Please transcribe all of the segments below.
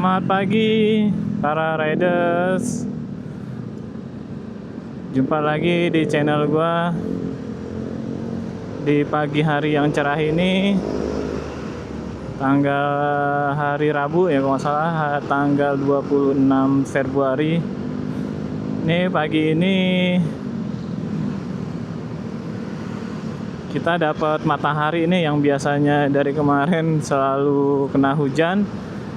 Selamat pagi para riders. Jumpa lagi di channel gua di pagi hari yang cerah ini. Tanggal hari Rabu ya kalau nggak salah, tanggal 26 Februari. Ini pagi ini kita dapat matahari ini yang biasanya dari kemarin selalu kena hujan.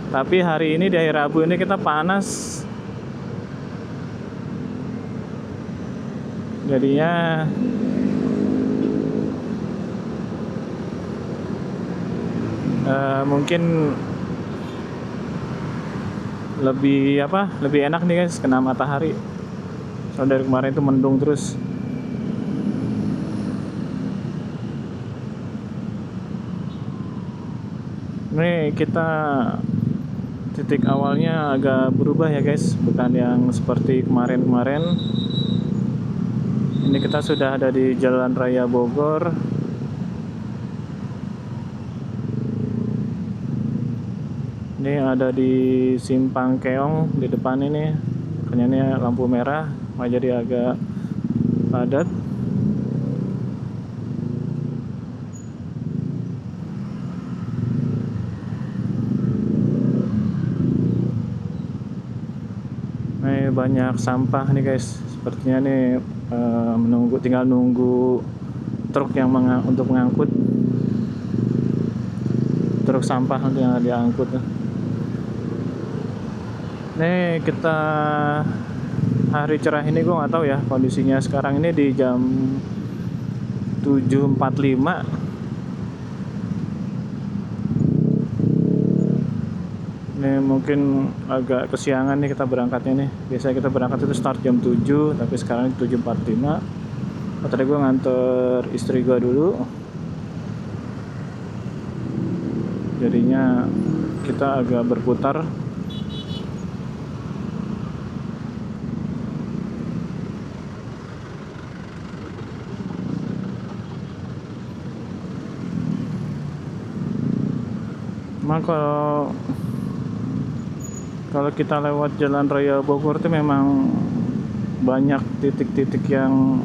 Tapi hari ini di hari Rabu ini kita panas. Jadinya mungkin lebih enak nih guys kena matahari. Soalnya dari kemarin itu mendung terus. Ini kita titik awalnya agak berubah ya guys, bukan yang seperti kemarin-kemarin. Ini kita sudah ada di Jalan Raya Bogor. Ini ada di Simpang Keong di depan ini. Makanya ini lampu merah, jadi agak padat. Ini banyak sampah nih guys. Sepertinya nih tinggal nunggu truk yang untuk mengangkut truk sampah nanti yang diangkut. Nih kita hari cerah ini, gue nggak tahu ya kondisinya sekarang ini di jam 7.45. Ini mungkin agak kesiangan nih kita berangkatnya nih. Biasanya kita berangkat itu start jam 7, tapi sekarang 7.45. Tadi gue nganter istri gue dulu. Jadinya kita agak berputar. Emang kalau kita lewat Jalan Raya Bogor itu memang banyak titik-titik yang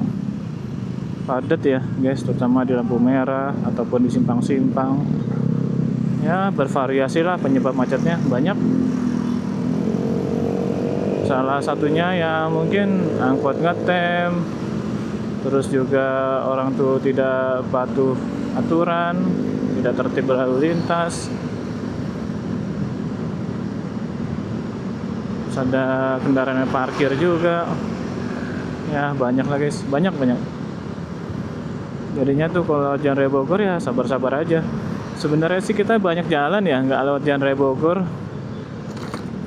padat ya guys, terutama di lampu merah ataupun di simpang-simpang. Ya bervariasi lah penyebab macetnya, banyak. Salah satunya ya mungkin angkot ngetem, terus juga orang tuh tidak patuh aturan, tidak tertib berlalu lintas. Ada kendaraan yang parkir juga. Ya banyak lah guys, banyak. Jadinya tuh kalau Jalan Raya Bogor ya sabar-sabar aja. Sebenarnya sih kita banyak jalan ya, nggak lewat Jalan Raya Bogor.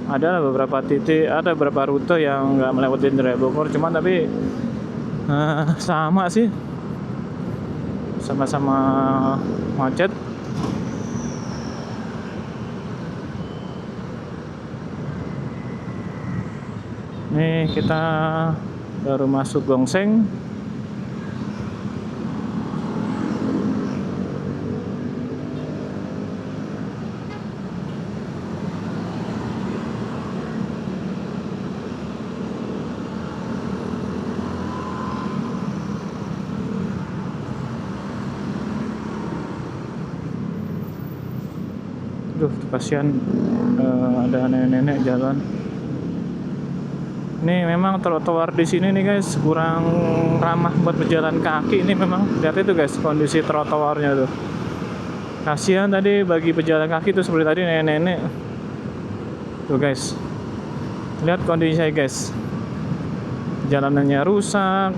Ada beberapa titik, ada beberapa rute yang nggak melewati Jalan Raya Bogor, cuman tapi sama sih, sama-sama macet. Nih kita baru masuk Gongseng. Duh, kasihan ada nenek-nenek jalan. Ini memang trotoar di sini nih guys kurang ramah buat pejalan kaki. Ini memang lihat itu guys kondisi trotoarnya tuh. Kasihan tadi bagi pejalan kaki tuh, seperti tadi nenek-nenek. Tuh guys. Lihat kondisinya guys. Jalanannya rusak.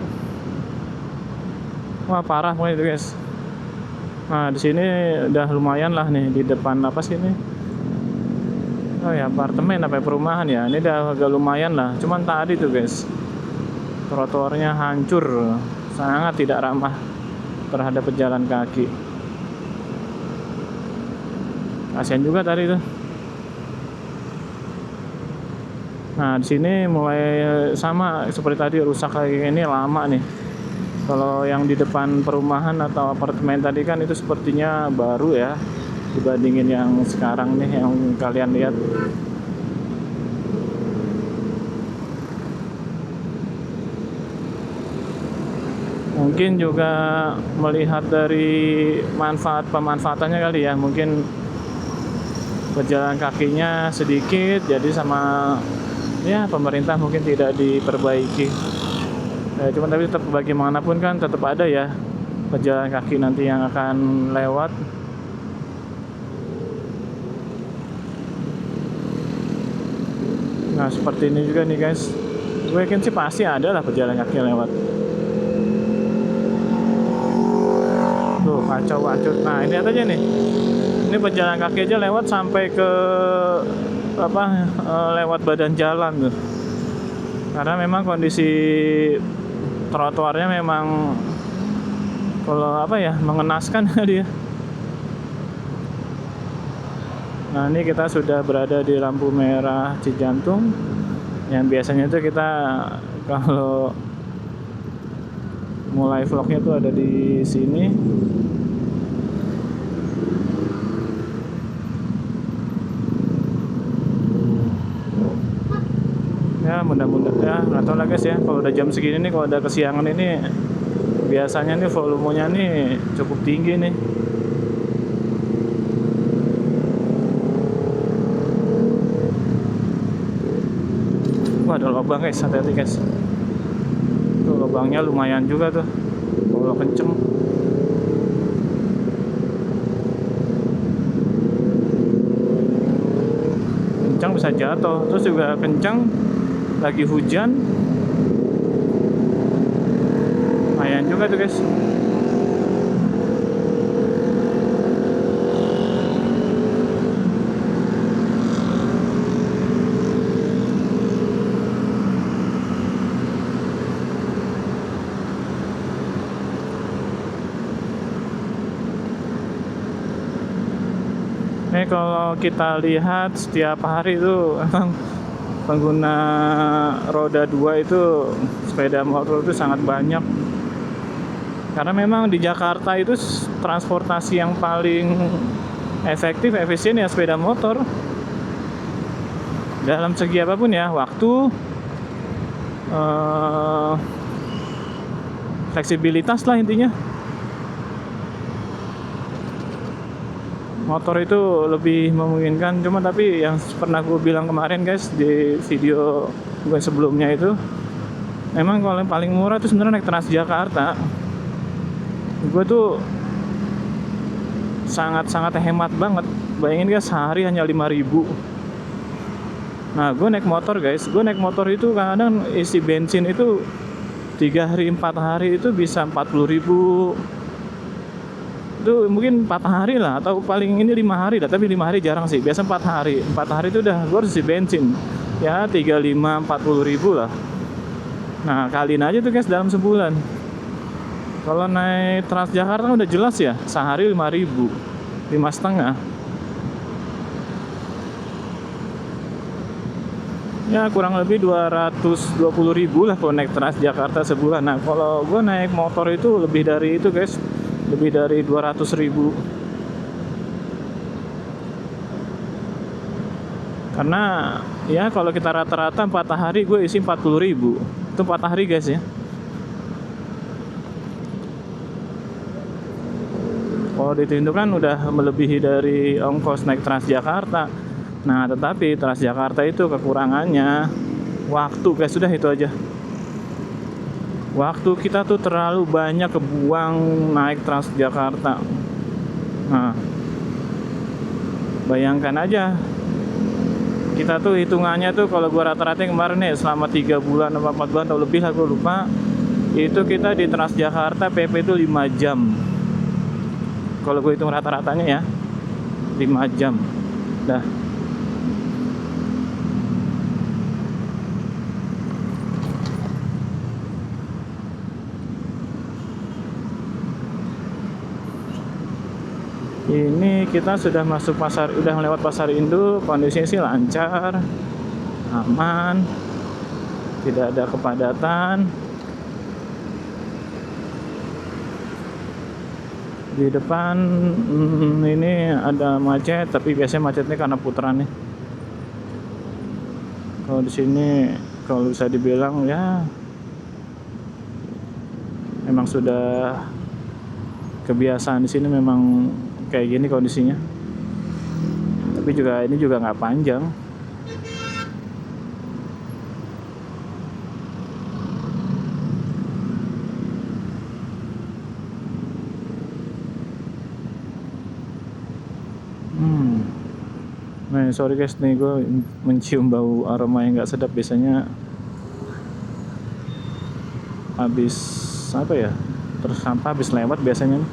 Wah, parah banget itu guys. Nah, di sini udah lumayan lah nih di depan apa sih ini? Oh ya, apartemen apa perumahan ya. Ini udah agak lumayan lah. Cuman tadi tuh guys, trotoarnya hancur, sangat tidak ramah terhadap pejalan kaki. Kasian juga tadi tuh. Nah, di sini mulai sama seperti tadi, rusak kayak ini lama nih. Kalau yang di depan perumahan atau apartemen tadi kan itu sepertinya baru ya, dibandingin yang sekarang nih yang kalian lihat. Mungkin juga melihat dari pemanfaatannya kali ya, mungkin pejalan kakinya sedikit, jadi sama ya pemerintah mungkin tidak diperbaiki. Cuman tapi tetap bagaimanapun kan tetap ada ya pejalan kaki nanti yang akan lewat. Nah seperti ini juga nih guys, gue yakin sih pasti ada lah pejalan kaki yang lewat. Tuh kacau kacau. Nah ini lihat aja nih, ini pejalan kaki aja lewat sampai ke lewat badan jalan tuh. Karena memang kondisi trotoarnya memang kalau mengenaskan dia. Nah ini kita sudah berada di lampu merah Cijantung, yang biasanya tuh kita kalau mulai vlognya tuh ada di sini. Ya mudah-mudahan ya, nggak tahu lah guys ya, kalau udah jam segini nih, kalau udah kesiangan ini biasanya nih volumenya nih cukup tinggi nih. Wah ada lubang guys, hati-hati guys. Tuh lubangnya lumayan juga tuh kalau kenceng. Kencang bisa jatuh, terus juga kencang lagi hujan, lumayan juga tuh guys. Ini kalau kita lihat setiap hari itu emang pengguna roda 2 itu sepeda motor itu sangat banyak. Karena memang di Jakarta itu transportasi yang paling efektif, efisien ya sepeda motor. Dalam segi apapun ya, waktu, fleksibilitas lah intinya. Motor itu lebih memungkinkan, cuma tapi yang pernah gue bilang kemarin guys di video gue sebelumnya itu, memang kalau yang paling murah itu sebenarnya naik Transjakarta. Gue tuh sangat-sangat hemat banget. Bayangin guys, sehari hanya 5.000. Nah gue naik motor guys, gue naik motor itu kadang isi bensin itu 3 hari 4 hari itu bisa 40.000. Itu mungkin 4 hari lah, atau paling ini 5 hari lah, tapi 5 hari jarang sih, biasa 4 hari. 4 hari itu udah gue harus isi bensin ya 35-40 ribu lah. Nah kaliin aja tuh guys dalam sebulan. Kalau naik Transjakarta udah jelas ya, sehari 5.000, 5,5 ya, kurang lebih 220.000 lah kalau naik Transjakarta sebulan. Nah kalau gue naik motor itu lebih dari itu guys, lebih dari 200.000. Karena ya kalau kita rata-rata 4 hari gue isi 40.000. Itu 4 hari guys ya. Kalau ditindak kan udah melebihi dari ongkos naik Transjakarta. Nah tetapi Transjakarta itu kekurangannya waktu guys, sudah itu aja. Waktu kita tuh terlalu banyak kebuang naik Transjakarta. Nah, bayangkan aja, kita tuh hitungannya tuh kalau gua rata-rata kemarin nih selama 3 bulan atau 4 bulan atau lebih lah, gua lupa. Itu kita di Transjakarta PP itu 5 jam. Kalau gue hitung rata-ratanya ya 5 jam. Dah. Ini kita sudah masuk pasar, udah melewat pasar induk, kondisinya sih lancar, aman, tidak ada kepadatan. Di depan ini ada macet, tapi biasanya macetnya karena putaran nih. Kalau di sini kalau bisa dibilang ya Memang sudah kebiasaan di sini, memang kayak gini kondisinya. Tapi juga ini juga nggak panjang. Nah, sorry guys, nih gue mencium bau aroma yang nggak sedap. Biasanya habis apa ya, terus sampah habis lewat biasanya nih.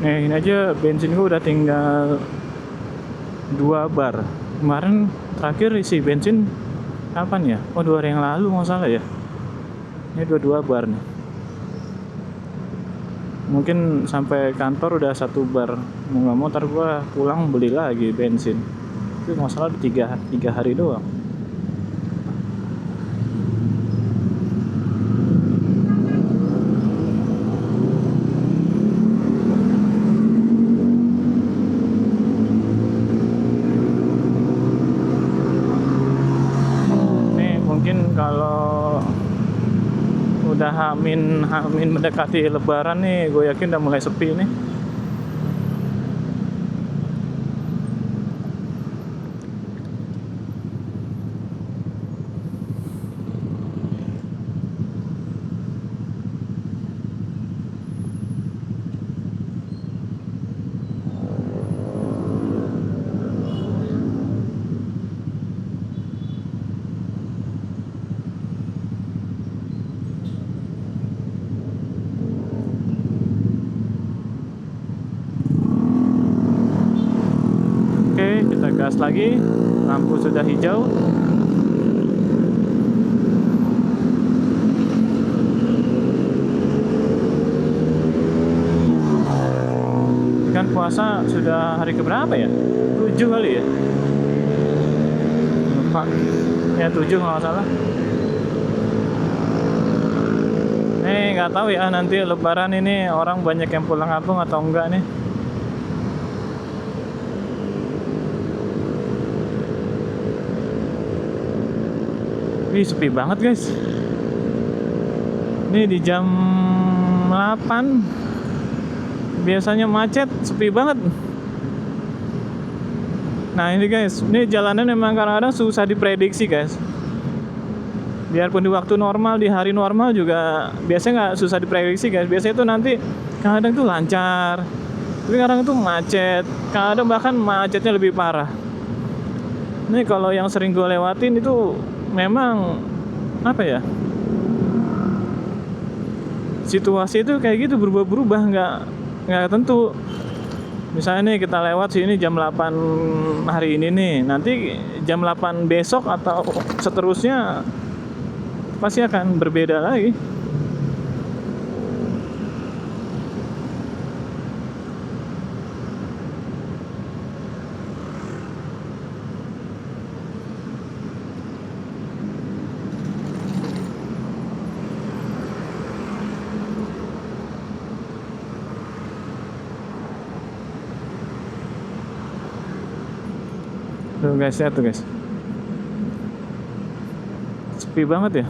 Nah, ini aja bensin gue udah tinggal 2 bar. Kemarin terakhir isi bensin kapan ya? Oh, 2 hari yang lalu nggak salah ya. Ini 22 bar nih. Mungkin sampai kantor udah 1 bar. Mau nggak mau ntar gue pulang beli lagi bensin. Itu nggak salah 3 hari doang. Mungkin kalau udah hamin mendekati lebaran nih, gue yakin udah mulai sepi nih. Oke, kita gas lagi. Lampu sudah hijau. Kan puasa sudah hari keberapa ya? 7 kali ya? Lupa. Ya 7 kalau nggak salah. Nggak tahu ya nanti lebaran ini orang banyak yang pulang kampung atau enggak nih. Wih, sepi banget guys. Ini di jam 8 biasanya macet, sepi banget. Nah ini guys, ini jalanan memang kadang-kadang susah diprediksi guys. Biarpun di waktu normal, di hari normal juga biasanya nggak susah diprediksi guys. Biasanya itu nanti kadang tuh lancar, tapi kadang itu macet, kadang bahkan macetnya lebih parah. Ini kalau yang sering gue lewatin itu memang apa ya, situasi itu kayak gitu, berubah-berubah, nggak tentu. Misalnya nih kita lewat sini jam 8 hari ini nih, nanti jam 8 besok atau seterusnya pasti akan berbeda lagi. Tuh guys, lihat tuh guys, sepi banget ya.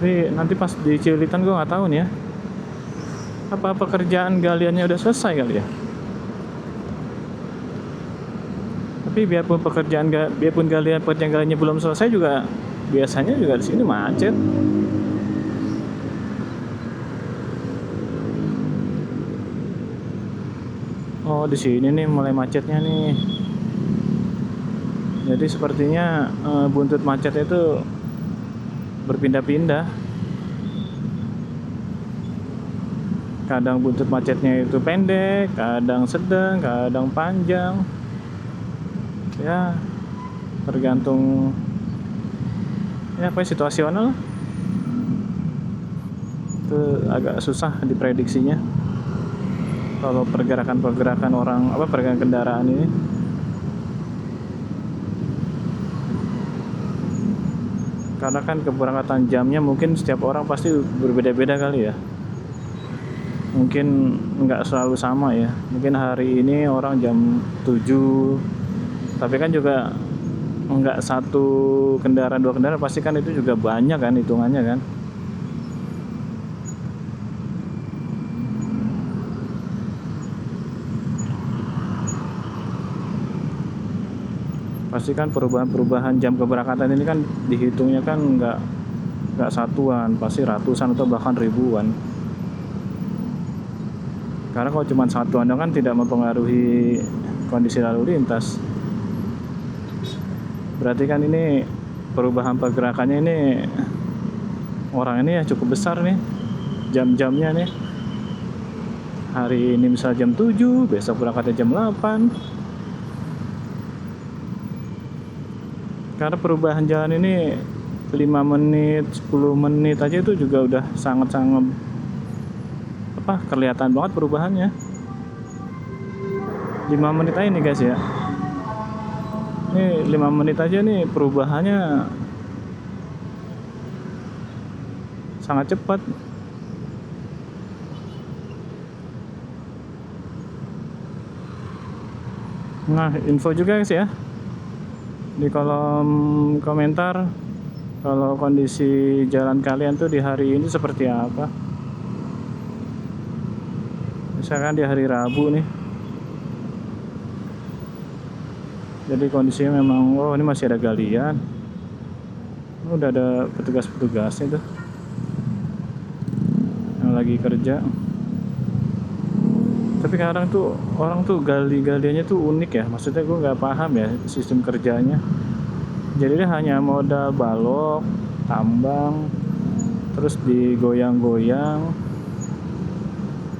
Tapi nanti pas di Cilitan gue nggak tahu nih ya, apa pekerjaan galiannya udah selesai kali ya. Tapi biarpun pekerjaan galiannya belum selesai juga, biasanya juga di sini macet. Oh, di sini nih mulai macetnya nih. Jadi sepertinya buntut macet itu berpindah-pindah. Kadang buntut macetnya itu pendek, kadang sedang, kadang panjang. Ya, tergantung ya apa situasional. Itu agak susah diprediksinya. Kalau pergerakan orang, pergerakan kendaraan ini. Karena kan keberangkatan jamnya mungkin setiap orang pasti berbeda-beda kali ya. Mungkin nggak selalu sama ya. Mungkin hari ini orang jam 7, tapi kan juga nggak satu kendaraan, dua kendaraan, pasti kan itu juga banyak kan hitungannya kan. Pasti kan perubahan jam keberangkatan ini kan dihitungnya kan nggak satuan, pasti ratusan atau bahkan ribuan. Karena kalau cuma satuan kan tidak mempengaruhi kondisi lalu lintas. Berarti kan ini perubahan pergerakannya ini orang ini ya cukup besar nih jam-jamnya nih. Hari ini misal jam 7, besok berangkatnya jam 8. Karena perubahan jalan ini 5 menit, 10 menit aja itu juga udah sangat-sangat kelihatan banget perubahannya. 5 menit aja nih guys ya. Ini 5 menit aja nih perubahannya sangat cepat. Nah, info juga guys ya di kolom komentar kalau kondisi jalan kalian tuh di hari ini seperti apa. Misalkan di hari Rabu nih, jadi kondisinya memang ini masih ada galian, udah ada petugas-petugasnya tuh yang lagi kerja. Tapi kadang tuh orang tuh gali-galiannya tuh unik ya, maksudnya gue nggak paham ya sistem kerjanya. Jadi dia hanya modal balok, tambang, terus digoyang-goyang.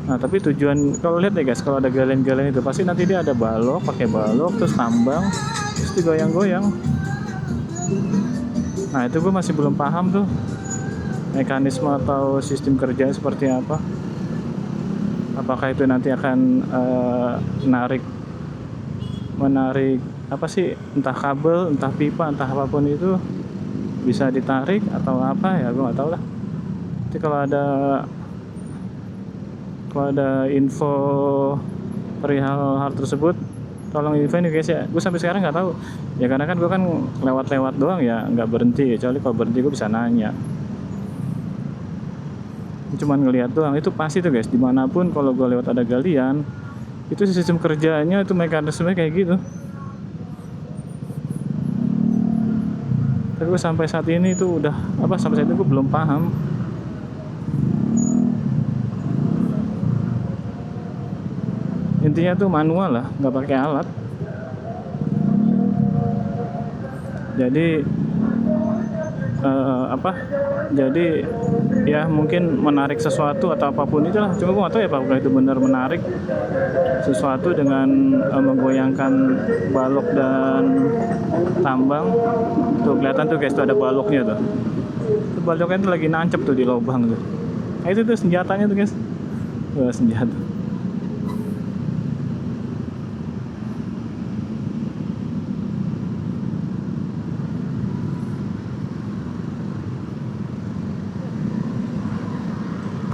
Nah tapi tujuan, kalau lihat deh guys, kalau ada galian-galian itu pasti nanti dia ada balok, pakai balok, terus tambang, terus digoyang-goyang. Nah itu gue masih belum paham tuh mekanisme atau sistem kerjanya seperti apa. Apakah itu nanti akan menarik apa sih, entah kabel, entah pipa, entah apapun itu bisa ditarik atau apa ya, gue nggak tahu lah. Nanti kalau ada info perihal hal tersebut, tolong info ini guys ya. Gue sampai sekarang nggak tahu ya, karena kan gue kan lewat-lewat doang ya, nggak berhenti. Kecuali kalau berhenti gue bisa nanya. Cuman ngelihat doang, itu pasti tuh guys, dimanapun kalau gue lewat ada galian, itu sistem kerjanya itu mekanisme kayak gitu. Tapi gue sampai saat ini tuh sampai saat itu gue belum paham. Intinya tuh manual lah, nggak pakai alat. Jadi jadi ya mungkin menarik sesuatu atau apapun itulah. Cuma gue nggak tahu ya apakah itu benar menarik sesuatu dengan menggoyangkan balok dan tambang. Tuh kelihatan tuh guys, tuh ada baloknya tuh. Tuh baloknya tuh lagi nancep tuh di lubang tuh. Nah, itu tuh senjatanya tuh guys. Senjata.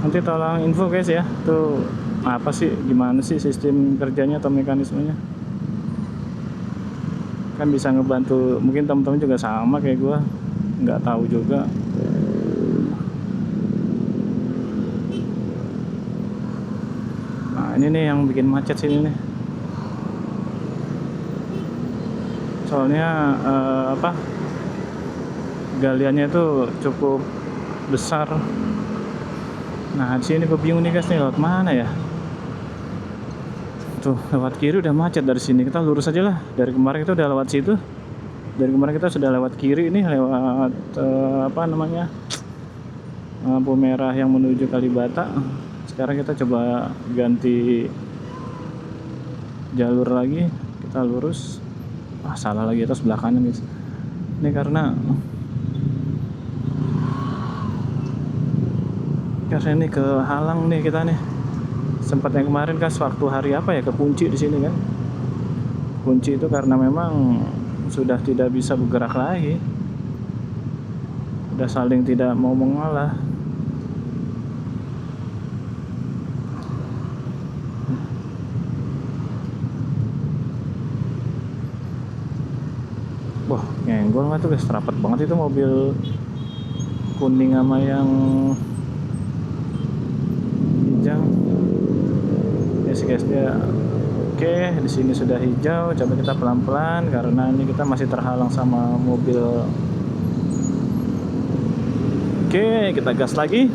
Nanti tolong info guys ya, tuh apa sih, gimana sih sistem kerjanya atau mekanismenya. Kan bisa ngebantu, mungkin teman-teman juga sama kayak gue, nggak tahu juga. Nah ini nih yang bikin macet sini nih. Soalnya galiannya itu cukup besar. Nah di sini gue bingung nih guys, nih lewat mana ya? Tuh lewat kiri udah macet dari sini. Kita lurus aja lah. Dari kemarin kita udah lewat situ. Dari kemarin kita sudah lewat kiri nih, lewat lampu merah yang menuju Kalibata. Sekarang kita coba ganti jalur lagi, kita lurus. Salah lagi, atas sebelah kanan guys. Ini karena ini kehalang nih kita nih. Sempat yang kemarin kan waktu hari apa ya, kekunci di sini kan. Kunci itu karena memang sudah tidak bisa bergerak lagi. Udah saling tidak mau mengalah. Wah, nyenggol nggak tuh guys, rapet banget itu mobil kuning sama yang hijau. Ya sih guys, dia oke, di sini sudah hijau. Coba kita pelan-pelan karena ini kita masih terhalang sama mobil. Oke, kita gas lagi.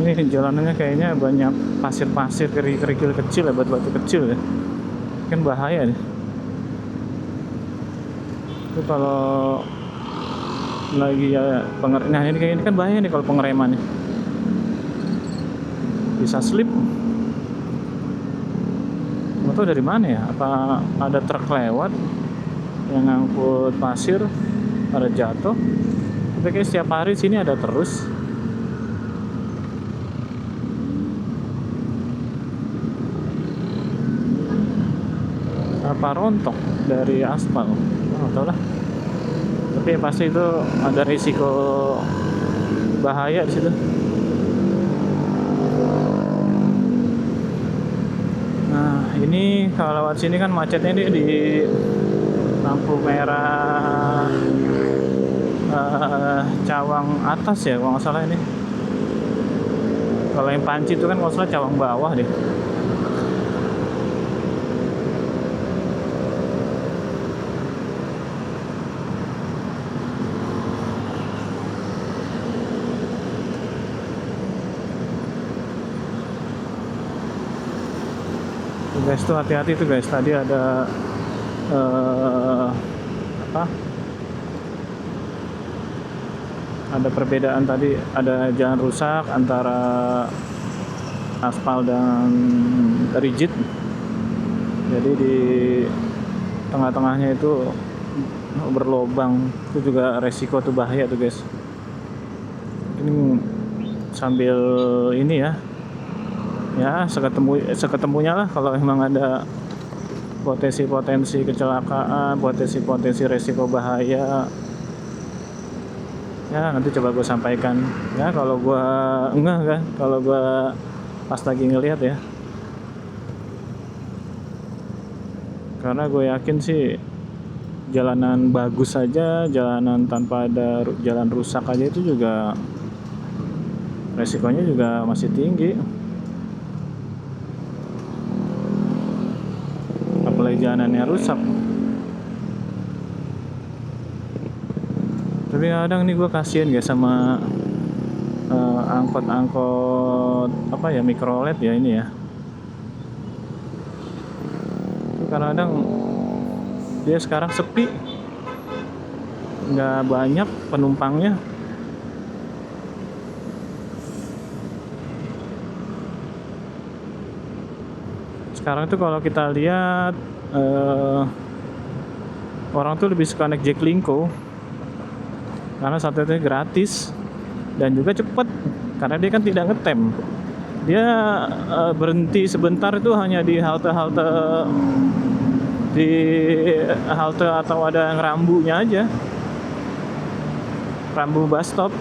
Ini jalanannya kayaknya banyak pasir-pasir, kerikil kecil ya, batu-batu kecil ya. Kan bahaya nih. Itu kalau lagi ya nah ini kayaknya kan bahaya nih kalau pengereman nih. Bisa slip. Nggak tahu dari mana ya, apa ada truk lewat yang ngangkut pasir pada jatuh. Tapi kayak setiap hari sini ada terus. Apa rontok dari aspal, tau lah. Tapi pasti itu ada risiko bahaya di situ. Nah ini kalau lewat sini kan macetnya ini di lampu merah Cawang atas ya kalau nggak salah ini. Kalau yang Panci itu kan kalau nggak salah Cawang bawah deh. Guys tuh hati-hati tuh guys, tadi ada ada perbedaan tadi, ada jalan rusak antara aspal dan rigid. Jadi di tengah-tengahnya itu berlobang, itu juga resiko tuh, bahaya tuh guys. Ini sambil ini ya seketemunya lah kalau memang ada potensi kecelakaan, potensi resiko bahaya. Ya nanti coba gue sampaikan ya kalau gue kalau gue pas lagi ngelihat ya. Karena gue yakin sih jalanan bagus aja, jalanan tanpa ada jalan rusak aja itu juga resikonya juga masih tinggi. Apalagi jalanannya rusak. Tapi kadang nih gue kasihan guys sama angkot-angkot mikrolet ya ini ya. Kadang-kadang dia sekarang sepi, nggak banyak penumpangnya. Sekarang tuh kalau kita lihat orang tuh lebih suka naik Jaklingko karena satu itu gratis dan juga cepet karena dia kan tidak ngetem. Dia berhenti sebentar itu hanya di halte atau ada yang rambunya aja, rambu bus stop,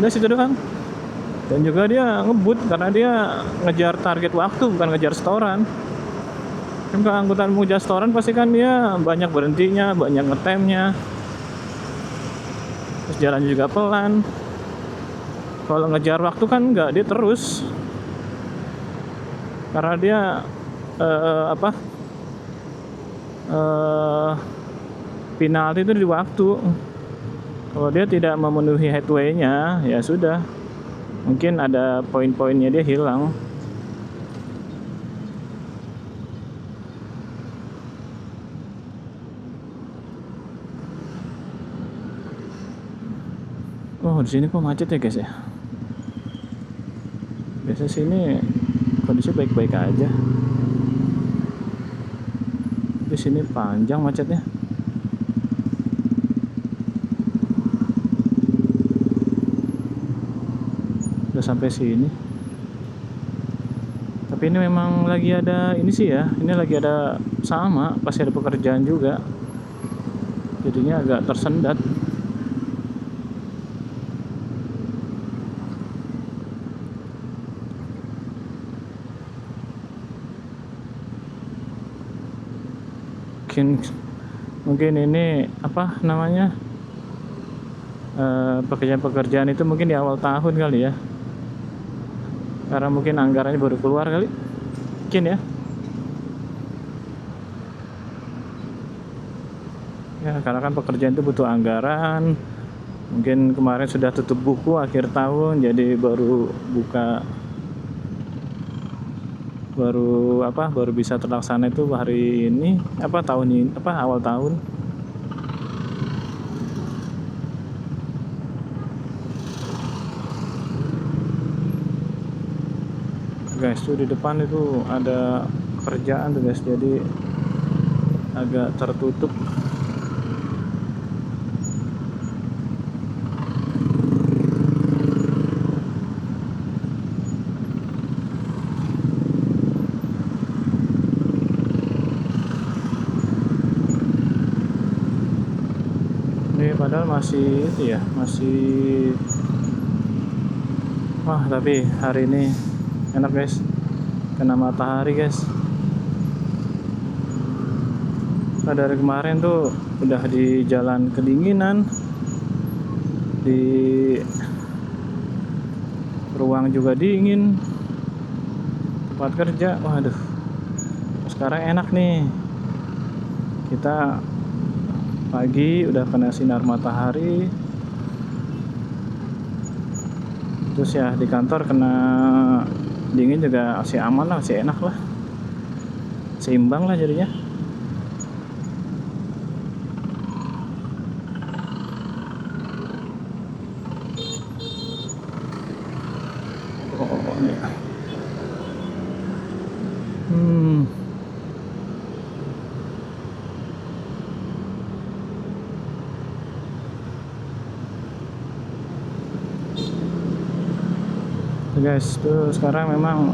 udah situ doang. Dan juga dia ngebut karena dia ngejar target waktu, bukan ngejar setoran. Kan kalau angkutan ngejar setoran pasti kan dia banyak berhentinya, banyak ngetemnya, terus jalannya juga pelan. Kalau ngejar waktu kan enggak, dia terus. Karena dia eh, penalti itu di waktu. Kalau dia tidak memenuhi headway-nya, ya sudah. Mungkin ada poin-poinnya dia hilang. Oh, di sini kok macet ya, guys ya. Biasa sini kondisi baik-baik aja. Di sini panjang macetnya. Udah sampai sini. Tapi ini memang lagi ada ini sih ya. Ini lagi ada sama, pasti ada pekerjaan juga. Jadinya agak tersendat. Mungkin ini apa namanya, pekerjaan-pekerjaan itu mungkin di awal tahun kali ya, karena mungkin anggarannya baru keluar kali, mungkin ya. Ya karena kan pekerjaan itu butuh anggaran, mungkin kemarin sudah tutup buku akhir tahun, jadi baru buka, baru bisa terlaksana itu hari ini, tahun ini, awal tahun. Guys, tuh di depan itu ada kerjaan tuh guys, jadi agak tertutup. Padahal masih itu ya, wah tapi hari ini enak guys, kena matahari guys. Nah, dari kemarin tuh udah di jalan kedinginan, di ruang juga dingin, tempat kerja, waduh. Sekarang enak nih, kita pagi udah kena sinar matahari, terus ya di kantor kena dingin juga masih aman lah, masih enak lah, seimbang lah jadinya. Guys, tuh sekarang memang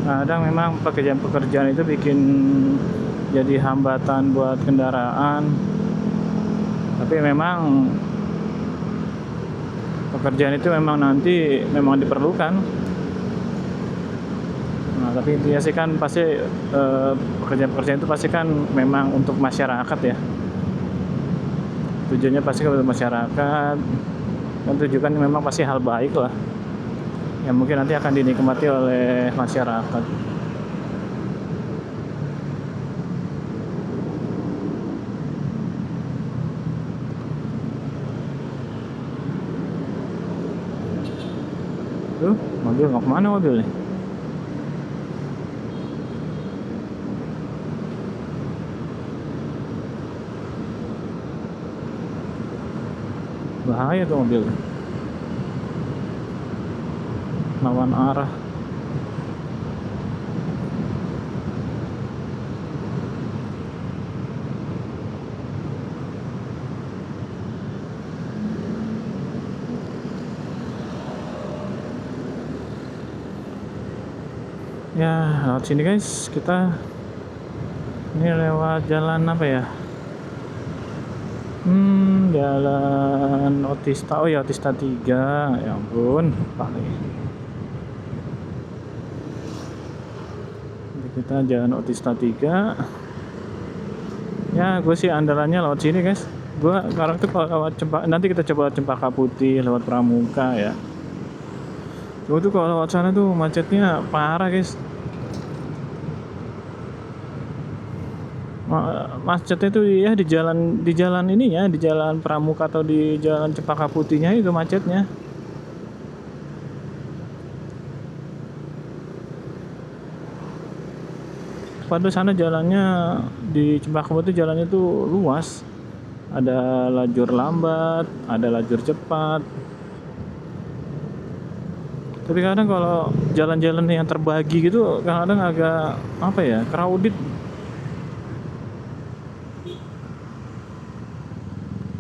kadang memang pekerjaan-pekerjaan itu bikin jadi hambatan buat kendaraan. Tapi memang pekerjaan itu memang nanti memang diperlukan. Nah, tapi dia sih kan pasti pekerjaan-pekerjaan itu pasti kan memang untuk masyarakat ya. Tujuannya pasti untuk masyarakat, dan tujuan memang pasti hal baik lah, yang mungkin nanti akan dinikmati oleh masyarakat. Tuh mobil mau kemana mobil nih? Bahaya tuh mobil, lawan arah. Ya lewat sini guys, kita ini lewat jalan apa ya, jalan Otista. Oh ya, Otista 3. Ya ampun, paling kita jalan Otista 3. Ya gue sih andalannya lewat sini guys. Gue sekarang tuh kalau lewat nanti kita coba Cempaka Putih, lewat Pramuka ya. Gua tuh kalau lewat sana tuh macetnya parah guys. Macetnya tuh ya di jalan ininya, di jalan Pramuka atau di jalan Cempaka Putihnya itu macetnya. Padahal sana jalannya di Cempaka Putih jalannya tuh luas. Ada lajur lambat, ada lajur cepat. Tapi kadang kalau jalan-jalan yang terbagi gitu kadang agak apa ya, crowded.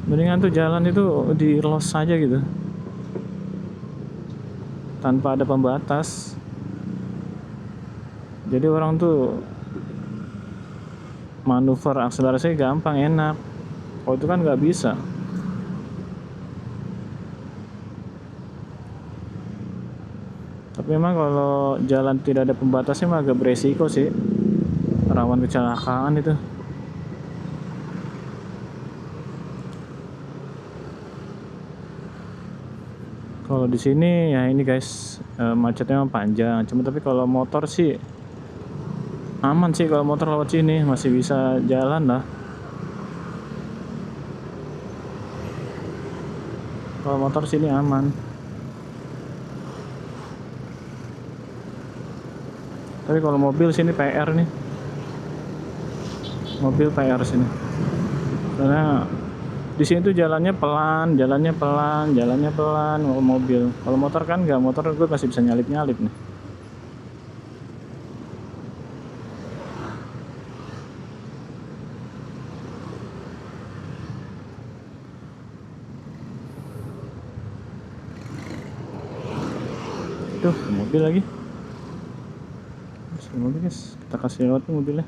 Mendingan tuh jalan itu di los saja gitu, tanpa ada pembatas. Jadi orang tuh manuver akselerasi gampang, enak. Kalau itu kan nggak bisa. Tapi memang kalau jalan tidak ada pembatasnya mah agak beresiko sih, rawan kecelakaan itu. Kalau di sini ya ini guys, macetnya memang panjang. Cuma tapi kalau motor sih aman sih, kalau motor lewat sini masih bisa jalan lah. Kalau motor sini aman. Tapi kalau mobil sini PR nih. Mobil PR sini. Karena di sini tuh jalannya pelan, kalau mobil. Kalau motor kan nggak, motor gue masih bisa nyalip-nyalip nih. Tuh, mobil lagi. Mobil guys, kita kasih lewat tuh mobilnya.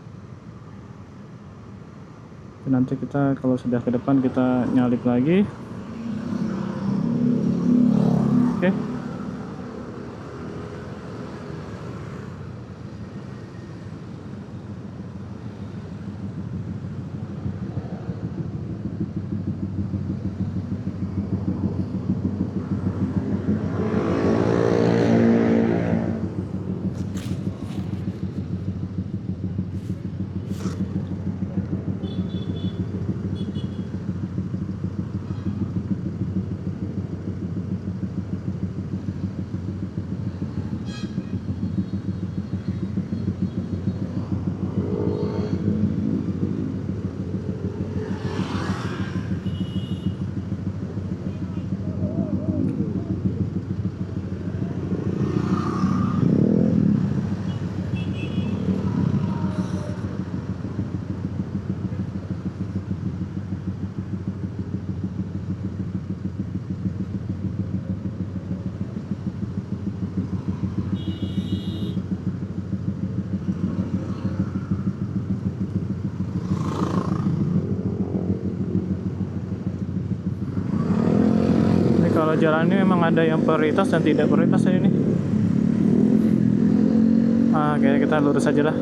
Nanti kita kalau sudah ke depan kita nyalip lagi. Oke. Kalau jalannya memang ada yang prioritas dan tidak prioritas ini. Kayaknya kita lurus aja lah.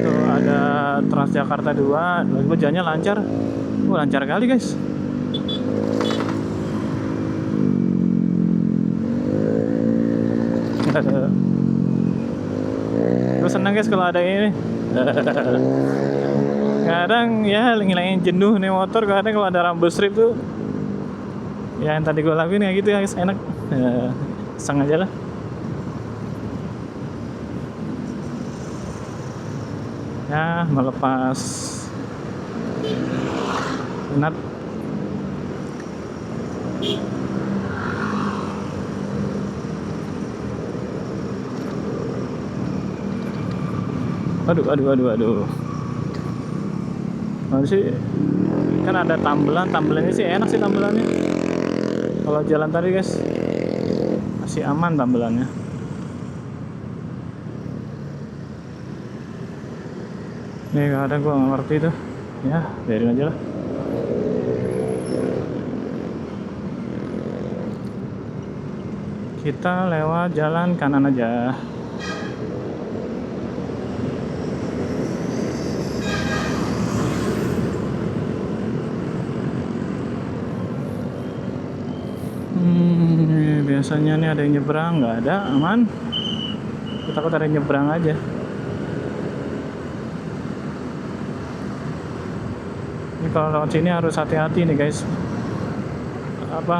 Tuh ada Transjakarta 2, lalu jalannya lancar. Lancar kali guys. Gue senang guys kalau ada ini. Kadang ya ngilangin jenuh nih motor, kadang kalau ada rumble strip tuh ya yang tadi gue lakuin kayak gitu ya guys, enak. Iseng aja lah. Ya melepas penat. Aduh. Mana sih? Kan ada tambelannya sih enak sih tambelannya. Kalau jalan tadi guys masih aman tambelannya. Nih kadang gue nggak ngerti tuh. Ya biarin aja lah. Kita lewat jalan kanan aja. biasanya nih ada yang nyebrang, nggak ada, aman. Aku takut ada yang nyebrang aja. Ini kalau lewat sini harus hati-hati nih guys, apa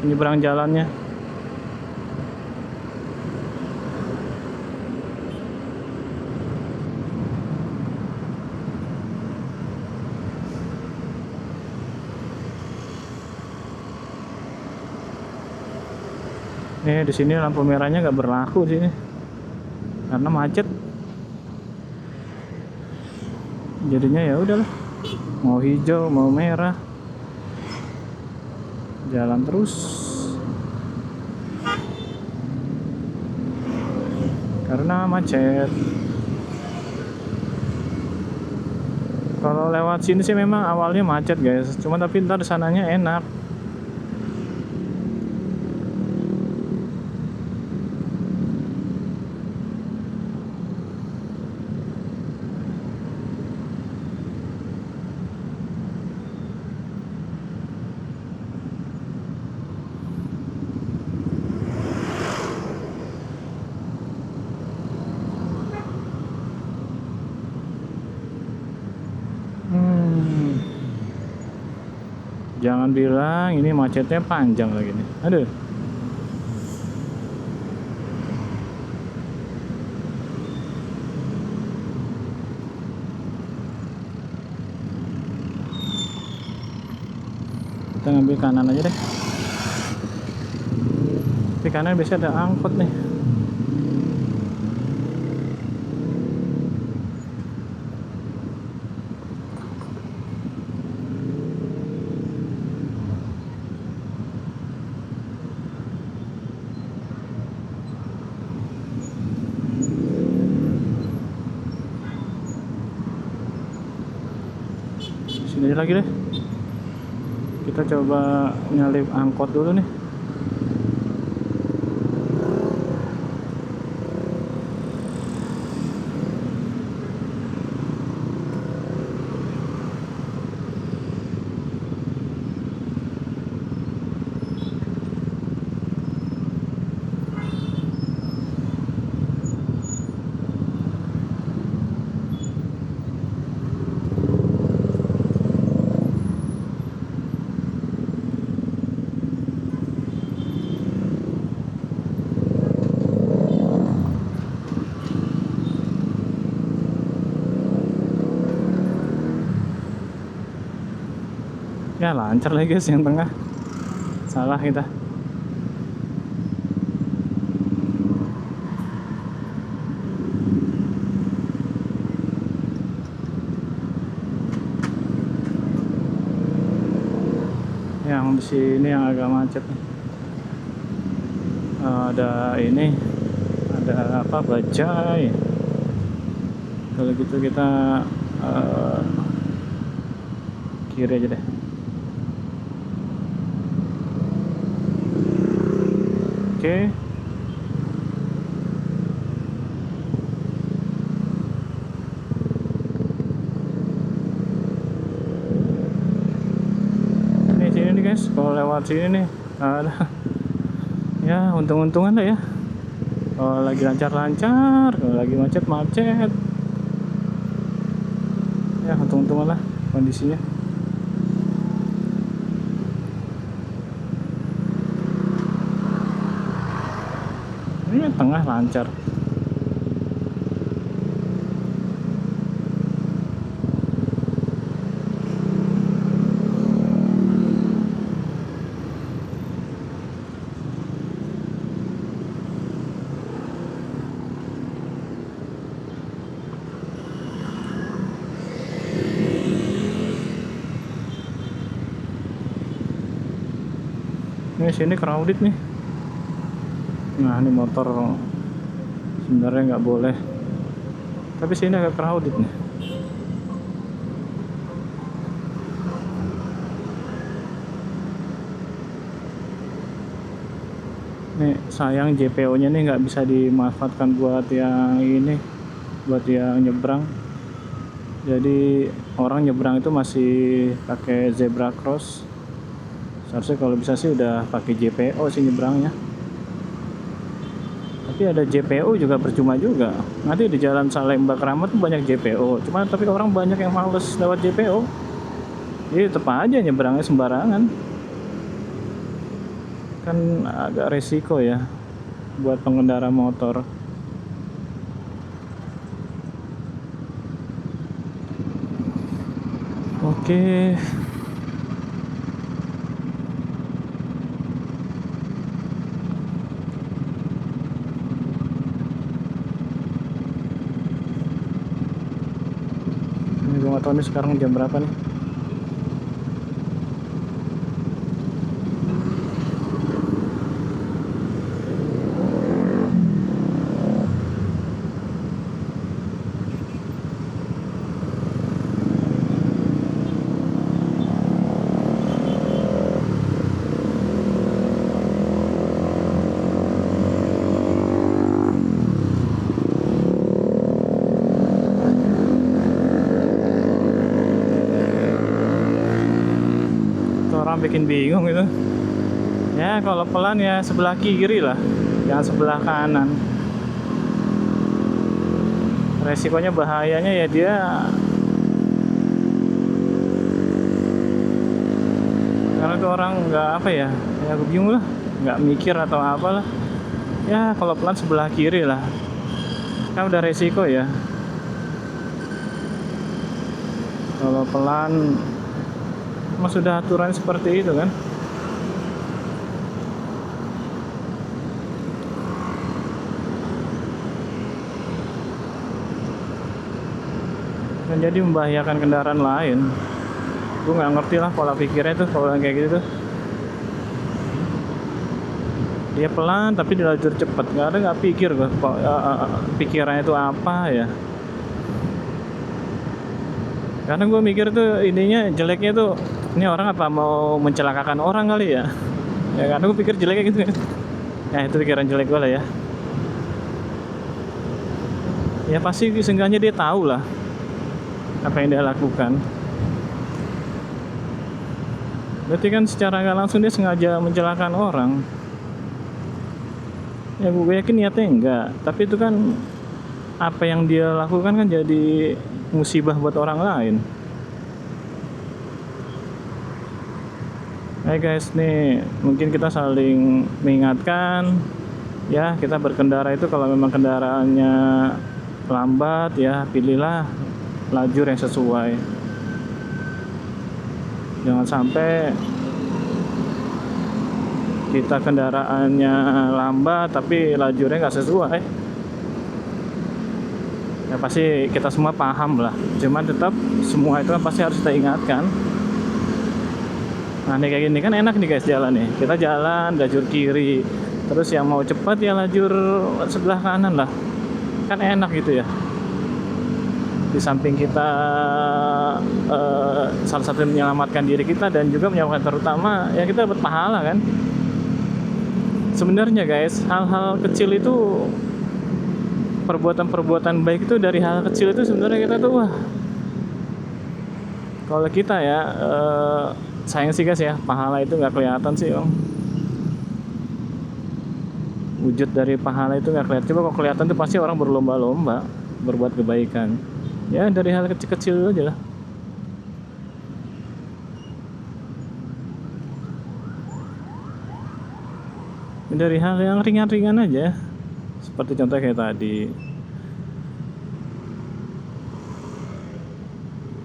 nyebrang jalannya. Nih di sini lampu merahnya nggak berlaku sini karena macet. Jadinya ya udahlah, mau hijau mau merah jalan terus karena macet. Kalau lewat sini sih memang awalnya macet guys, cuma tapi ntar sananya enak. Jangan bilang ini macetnya panjang lagi nih. Aduh. Kita ngambil kanan aja deh. Di kanan biasanya ada angkot nih. Sini lagi deh. Kita coba nyalip angkot dulu nih. Ya lancar lagi guys, yang tengah salah kita. Yang di sini yang agak macet nih. Ada ini, ada apa, bajai. Kalau gitu kita kiri aja deh. Oke. Ini sini nih guys, kalau lewat sini nih ada ya untung-untungan lah ya. Kalau lagi lancar-lancar, kalau lagi macet-macet, ya untung-untungan lah kondisinya. Ini tengah lancar. Ini sini crowded nih. Nah ini motor sebenarnya nggak boleh, tapi sini agak crowded nih. Nih sayang JPO nya nih nggak bisa dimanfaatkan buat yang ini, buat yang nyebrang. Jadi orang nyebrang itu masih pakai zebra cross, Seharusnya kalau bisa sih udah pakai JPO sih nyebrangnya. Tapi ada JPO juga percuma juga. Nanti di jalan Salemba Keramat tuh banyak JPO. Cuma tapi orang banyak yang males lewat JPO. Jadi tetap aja nyebrangnya sembarangan. Kan agak resiko ya buat pengendara motor. Oke. Ini gue gak tau nih sekarang jam berapa nih. Orang bikin bingung itu ya. Kalau pelan ya sebelah kiri lah, jangan sebelah kanan. Resikonya bahayanya ya dia karena itu orang nggak apa ya, ya gue bingung lah, nggak mikir atau apalah ya. Kalau pelan sebelah kiri lah, kan udah resiko ya. Kalau pelan mas sudah aturan seperti itu kan. Dan jadi membahayakan kendaraan lain. Gue nggak ngerti lah pola pikirnya tuh kalau kayak gitu tuh. Dia pelan tapi di lajur cepet, nggak pikir gue pikirannya itu apa ya. Karena gue mikir tuh ininya jeleknya tuh, ini orang apa mau mencelakakan orang kali ya. Ya karena gue pikir jeleknya gitu kan. Ya itu pikiran jelek gue lah ya. Ya pasti seenggaknya dia tahu lah apa yang dia lakukan. Berarti kan secara nggak langsung dia sengaja mencelakakan orang. Ya gue yakin niatnya enggak, tapi itu kan apa yang dia lakukan kan jadi musibah buat orang lain. Hai guys, nih mungkin kita saling mengingatkan ya. Kita berkendara itu kalau memang kendaraannya lambat ya pilihlah lajur yang sesuai. Jangan sampai kita kendaraannya lambat tapi lajurnya nggak sesuai. Ya pasti kita semua paham lah, cuman tetap semua itu kan pasti harus kita ingatkan. Nah nih kayak gini kan enak nih guys jalan nih. Kita jalan lajur kiri, terus yang mau cepat ya lajur sebelah kanan lah. Kan enak gitu ya. Di samping kita salah satu menyelamatkan diri kita dan juga menyelamatkan terutama ya kita dapat pahala kan. Sebenarnya guys, hal-hal kecil itu, perbuatan-perbuatan baik itu dari hal kecil itu sebenarnya kita tuh wah. Kalau kita ya sayang sih guys ya, pahala itu nggak kelihatan sih bang. Wujud dari pahala itu nggak kelihatan. Coba kalau kelihatan tuh pasti orang berlomba-lomba berbuat kebaikan. Ya dari hal kecil-kecil aja lah. Dari hal yang ringan-ringan aja. Seperti contoh kayak tadi.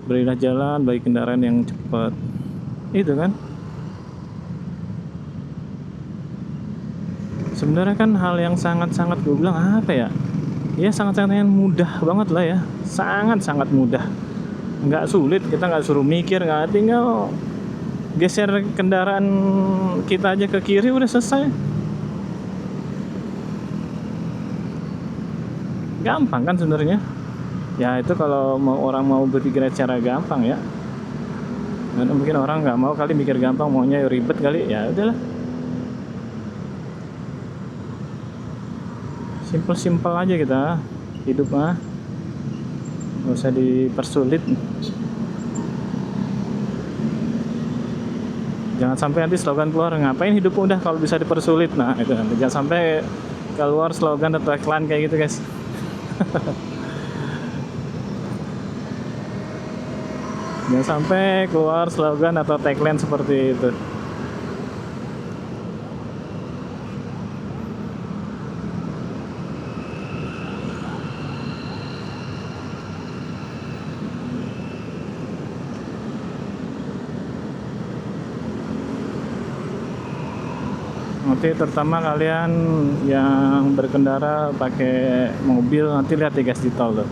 Berilah jalan bagi kendaraan yang cepat. Itu kan. Sebenarnya kan hal yang sangat-sangat gue bilang apa ya? Ya sangat-sangat mudah banget lah ya. Sangat-sangat mudah. Nggak sulit, kita nggak suruh mikir, nggak tinggal geser kendaraan kita aja ke kiri udah selesai. Gampang kan sebenarnya. Ya itu kalau orang mau berpikir secara gampang ya. Karena mungkin orang nggak mau kali mikir gampang, maunya ribet kali. Ya udahlah. Simpel-simpel aja kita hidup mah. Nggak usah dipersulit. Jangan sampai nanti slogan keluar, ngapain hidup mudah kalau bisa dipersulit. Nah itu nanti jangan sampai keluar slogan atau iklan kayak gitu guys. Jangan sampai keluar slogan atau tagline seperti itu. Nanti terutama kalian yang berkendara pakai mobil, nanti lihat ya guys di tol tuh.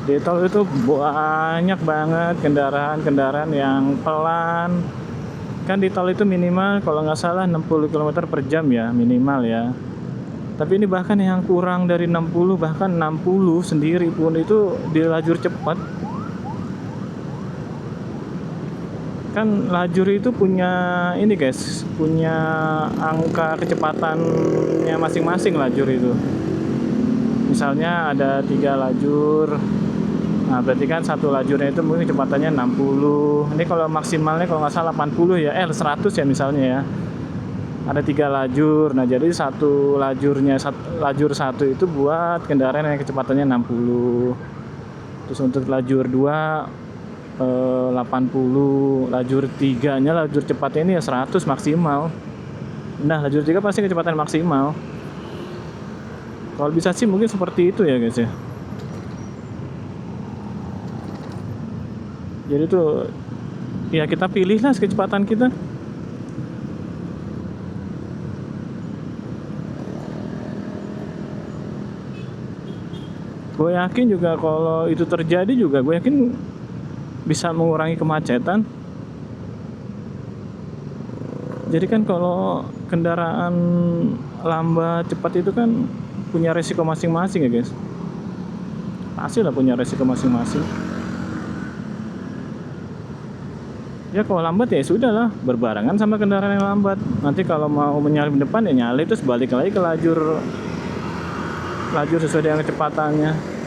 Di tol itu banyak banget kendaraan-kendaraan yang pelan. Kan di tol itu minimal kalau nggak salah 60 km per jam ya, minimal ya. Tapi ini bahkan yang kurang dari 60, bahkan 60 sendiri pun itu di lajur cepat. Kan lajur itu punya ini guys, punya angka kecepatannya masing-masing lajur itu. Misalnya ada 3 lajur, nah berarti kan satu lajurnya itu mungkin kecepatannya 60. Ini kalau maksimalnya kalau nggak salah 80 ya, 100 ya misalnya ya. Ada 3 lajur, nah jadi satu lajurnya, lajur satu itu buat kendaraan yang kecepatannya 60. Terus untuk lajur 2 80, lajur 3-nya, lajur cepatnya ini ya 100 maksimal. Nah lajur 3 pasti kecepatan maksimal. Kalau bisa sih mungkin seperti itu ya guys ya. Jadi tuh ya kita pilihlah kecepatan kita. Gue yakin juga kalau itu terjadi juga, gue yakin bisa mengurangi kemacetan. Jadi kan kalau kendaraan lambat cepat itu kan punya resiko masing-masing ya guys. Pasti lah punya resiko masing-masing. Ya kalau lambat ya sudah lah, berbarengan sama kendaraan yang lambat. Nanti kalau mau menyalip depan ya nyalip, terus balik lagi ke lajur sesuai dengan kecepatannya.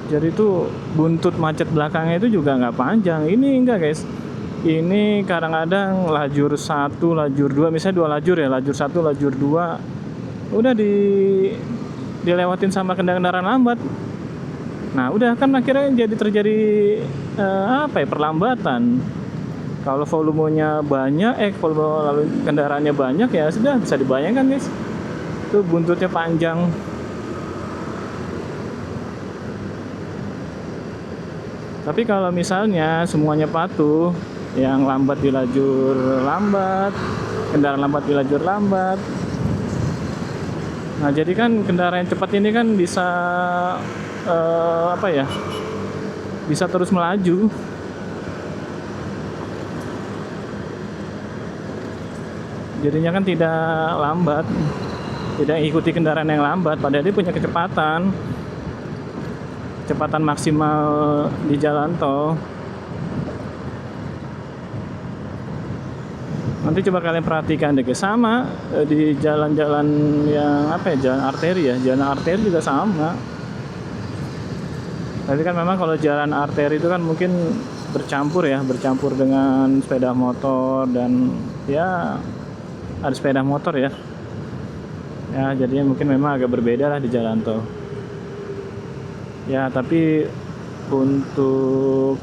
Jadi itu buntut macet belakangnya itu juga nggak panjang. Ini enggak guys. Ini kadang-kadang lajur 1, lajur 2, misalnya 2 lajur ya, lajur 1, lajur 2 udah dilewatin sama kendaraan lambat. Nah udah kan akhirnya jadi terjadi perlambatan. Kalau volumenya banyak, volume lalu kendaraannya banyak ya sudah bisa dibayangkan guys. Itu buntutnya panjang. Tapi kalau misalnya semuanya patuh, yang lambat di lajur lambat, kendaraan lambat di lajur lambat. Nah, jadi kan kendaraan yang cepat ini kan bisa bisa terus melaju. Jadinya kan tidak lambat, tidak ikuti kendaraan yang lambat, padahal dia punya kecepatan maksimal di jalan tol. Nanti coba kalian perhatikan deh, sama di jalan-jalan yang jalan arteri ya, jalan arteri juga sama. Tapi kan memang kalau jalan arteri itu kan mungkin bercampur dengan sepeda motor dan ya ada sepeda motor ya. Ya jadinya mungkin memang agak berbeda lah di jalan tol. Ya tapi untuk